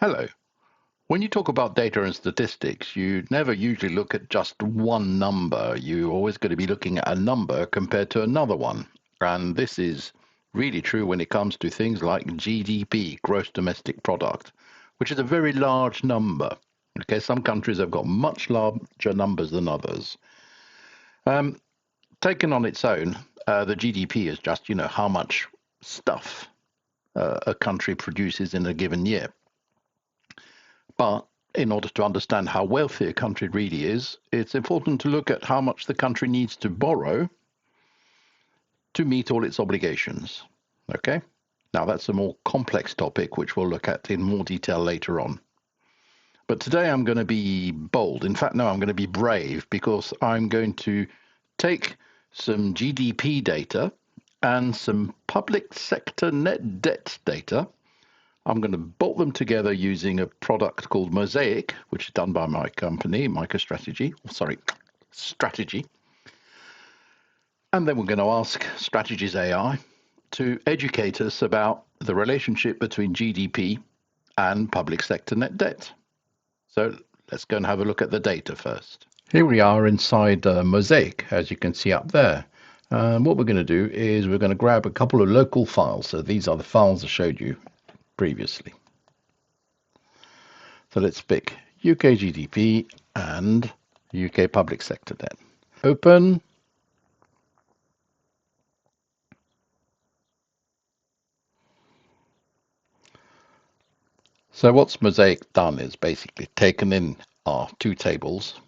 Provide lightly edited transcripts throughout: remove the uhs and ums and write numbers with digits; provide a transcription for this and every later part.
Hello. When you talk about data and statistics, you never usually look at just one number. You're always going to be looking at a number compared to another one. And this is really true when it comes to things like GDP, gross domestic product, which is a very large number. Okay, some countries have got much larger numbers than others. Um, Taken on its own, the GDP is just, how much stuff a country produces in a given year. But in order to understand how wealthy a country really is, it's important to look at how much the country needs to borrow to meet all its obligations. Okay? Now, that's a more complex topic, which we'll look at in more detail later on. But today I'm going to be bold. In fact, no, I'm going to be brave because I'm going to take some GDP data and some public sector net debt data. I'm going to bolt them together using a product called Mosaic, which is done by my company, Strategy. And then we're going to ask Strategy's AI to educate us about the relationship between GDP and public sector net debt. So let's go and have a look at the data first. Here we are inside Mosaic, as you can see up there. What we're going to do is we're going to grab a couple of local files. So these are the files I showed you previously. So let's pick UK GDP and UK public sector debt. Open. So what's Mosaic done is basically taken in our two tables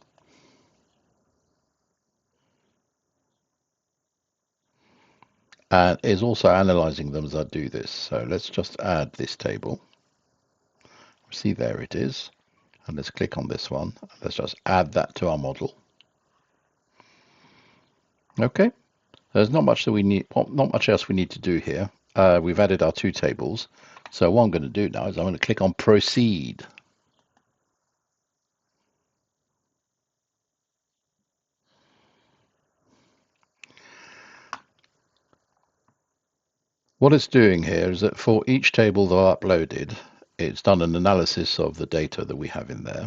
and is also analyzing them as I do this. So let's just add this table. See, there it is. And let's click on this one. Let's just add that to our model. Okay. There's not much that we need, not much else we need to do here. We've added our two tables. So what I'm going to do now is I'm going to click on Proceed. What it's doing here is that for each table that I uploaded, it's done an analysis of the data that we have in there.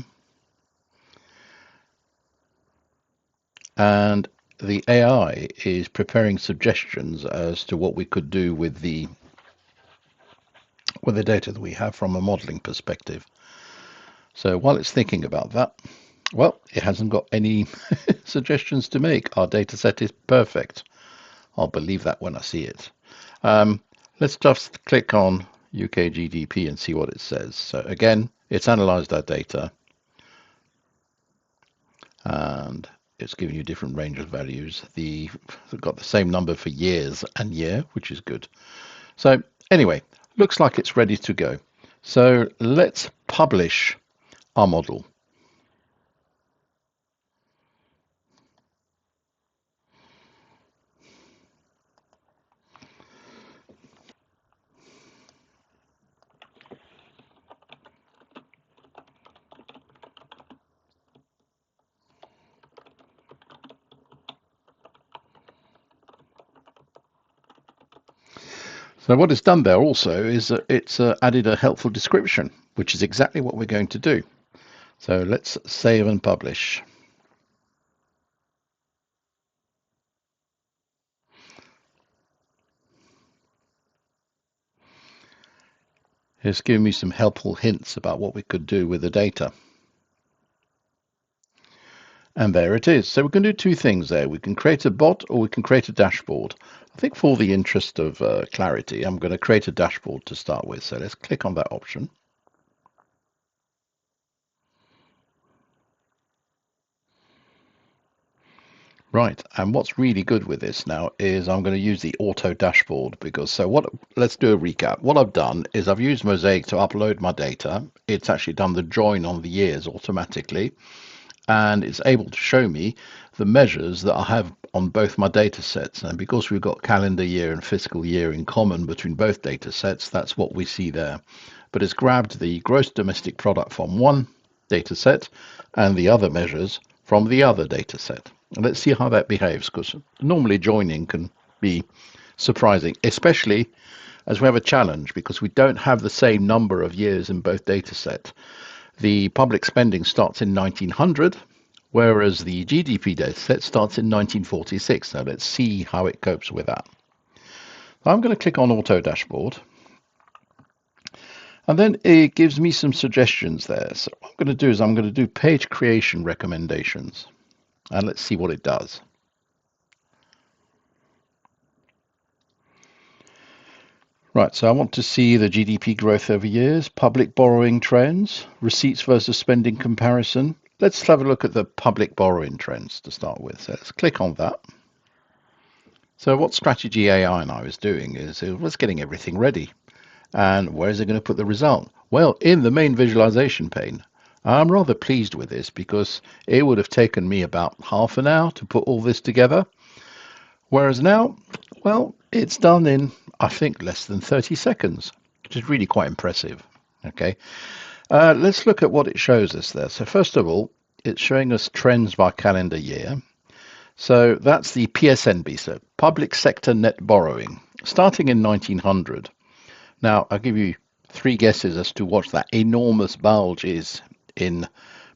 And the AI is preparing suggestions as to what we could do with the data that we have from a modeling perspective. So while it's thinking about that, well, it hasn't got any suggestions to make. Our data set is perfect. I'll believe that when I see it. Let's just click on UK GDP and see what it says. So again, it's analyzed our data and it's giving you different range of values. We've got the same number for years and year, which is good. So anyway, looks like it's ready to go. So let's publish our model. So what it's done there also is that it's added a helpful description, which is exactly what we're going to do. So let's save and publish. It's giving me some helpful hints about what we could do with the data. And there it is. So we can do two things there. We can create a bot or we can create a dashboard. I think for the interest of clarity, I'm going to create a dashboard to start with. So let's click on that option. Right, and what's really good with this now is I'm going to use the auto dashboard because let's do a recap. What I've done is I've used Mosaic to upload my data. It's actually done the join on the years automatically, and it's able to show me the measures that I have on both my data sets. And because we've got calendar year and fiscal year in common between both data sets, that's what we see there. But it's grabbed the gross domestic product from one data set and the other measures from the other data set. And let's see how that behaves, because normally joining can be surprising, especially as we have a challenge because we don't have the same number of years in both data sets. The public spending starts in 1900, whereas the GDP data set starts in 1946. So let's see how it copes with that. I'm going to click on Auto Dashboard. And then it gives me some suggestions there. So what I'm going to do is I'm going to do page creation recommendations. And let's see what it does. Right, so I want to see the GDP growth over years, public borrowing trends, receipts versus spending comparison. Let's have a look at the public borrowing trends to start with. So let's click on that. So what Strategy AI and I was doing is it was getting everything ready. And where is it going to put the result? Well, in the main visualization pane. I'm rather pleased with this because it would have taken me about half an hour to put all this together. Whereas now, well, it's done in, I think, less than 30 seconds, which is really quite impressive. Okay, let's look at what it shows us there. So first of all, it's showing us trends by calendar year. So that's the PSNB, so public sector net borrowing, starting in 1900. Now, I'll give you three guesses as to what that enormous bulge is in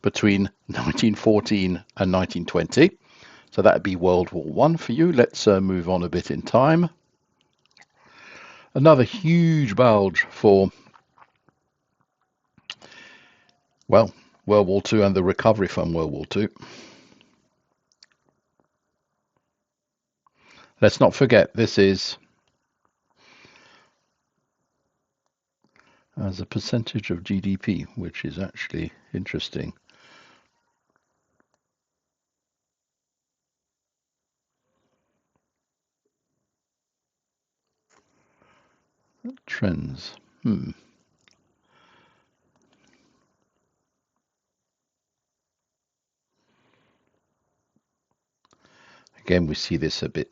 between 1914 and 1920. So that would be World War One for you. Let's move on a bit in time. Another huge bulge for, well, World War Two and the recovery from World War Two. Let's not forget this is as a percentage of GDP, which is actually interesting. Trends. Again, we see this a bit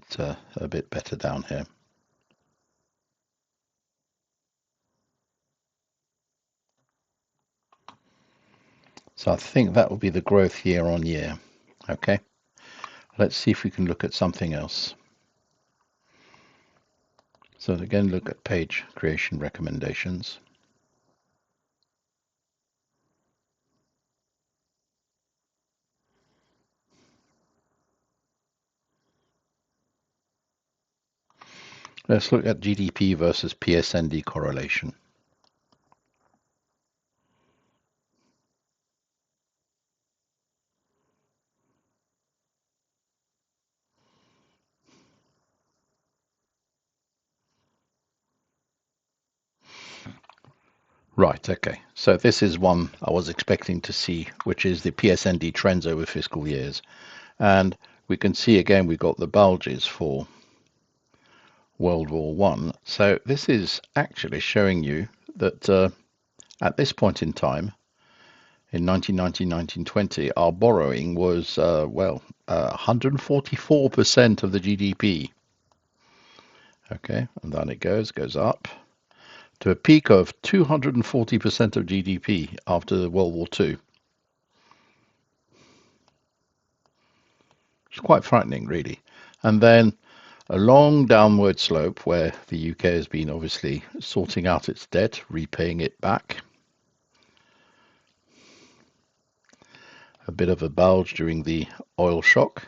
better down here. So I think that will be the growth year on year. Okay, let's see if we can look at something else. So again, look at page creation recommendations. Let's look at GDP versus PSNB correlation. Right, okay. So this is one I was expecting to see, which is the PSND trends over fiscal years. And we can see again, we've got the bulges for World War One. So this is actually showing you that at this point in time, in 1919, 1920, our borrowing was, 144% of the GDP. Okay, and then it goes up to a peak of 240% of GDP after World War II. It's quite frightening, really. And then a long downward slope where the UK has been obviously sorting out its debt, repaying it back. A bit of a bulge during the oil shock.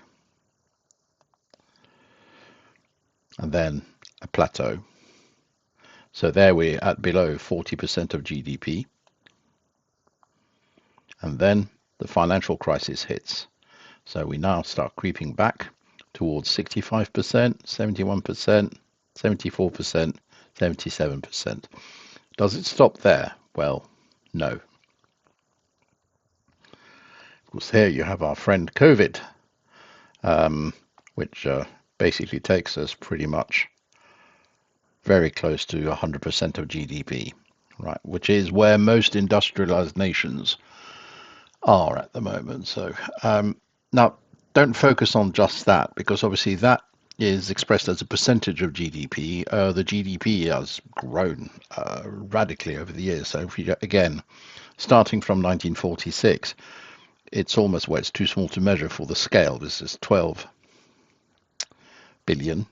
And then a plateau. So there we're at below 40% of GDP. And then the financial crisis hits. So we now start creeping back towards 65%, 71%, 74%, 77%. Does it stop there? Well, no. Of course, here you have our friend COVID, which basically takes us pretty much very close to 100% of GDP, right? Which is where most industrialized nations are at the moment. So now, don't focus on just that, because obviously that is expressed as a percentage of GDP. The GDP has grown radically over the years. So if you, again, starting from 1946, it's almost where it's too small to measure for the scale. This is 12 billion.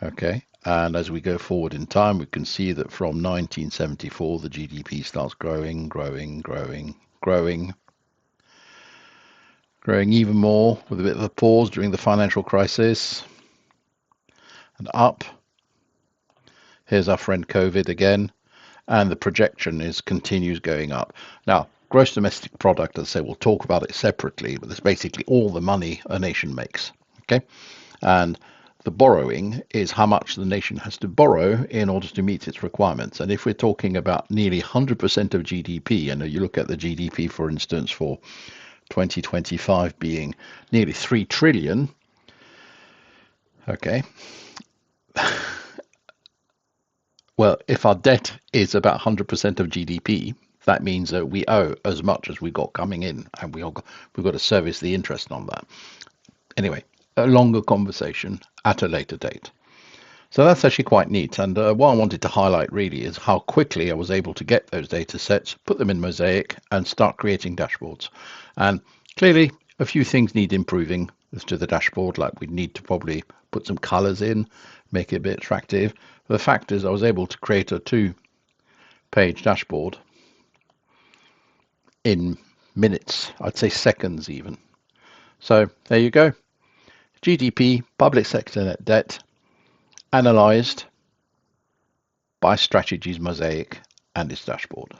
Okay. And as we go forward in time, we can see that from 1974, the GDP starts growing, growing even more with a bit of a pause during the financial crisis, and up. Here's our friend COVID again, and the projection continues going up. Now, gross domestic product, as I say, we'll talk about it separately, but it's basically all the money a nation makes. Okay, and the borrowing is how much the nation has to borrow in order to meet its requirements. And if we're talking about nearly 100% of GDP, and you look at the GDP, for instance, for 2025 being nearly 3 trillion, okay, well, if our debt is about 100% of GDP, that means that we owe as much as we got coming in, and we've got to service the interest on that. Anyway, a longer conversation at a later date. So that's actually quite neat. And what I wanted to highlight really is how quickly I was able to get those data sets, put them in Mosaic, and start creating dashboards. And clearly, a few things need improving as to the dashboard, like we need to probably put some colors in, make it a bit attractive. But the fact is, I was able to create a 2-page dashboard in minutes, I'd say seconds even. So there you go. GDP, public sector net debt, analyzed by Strategy's Mosaic and its dashboard.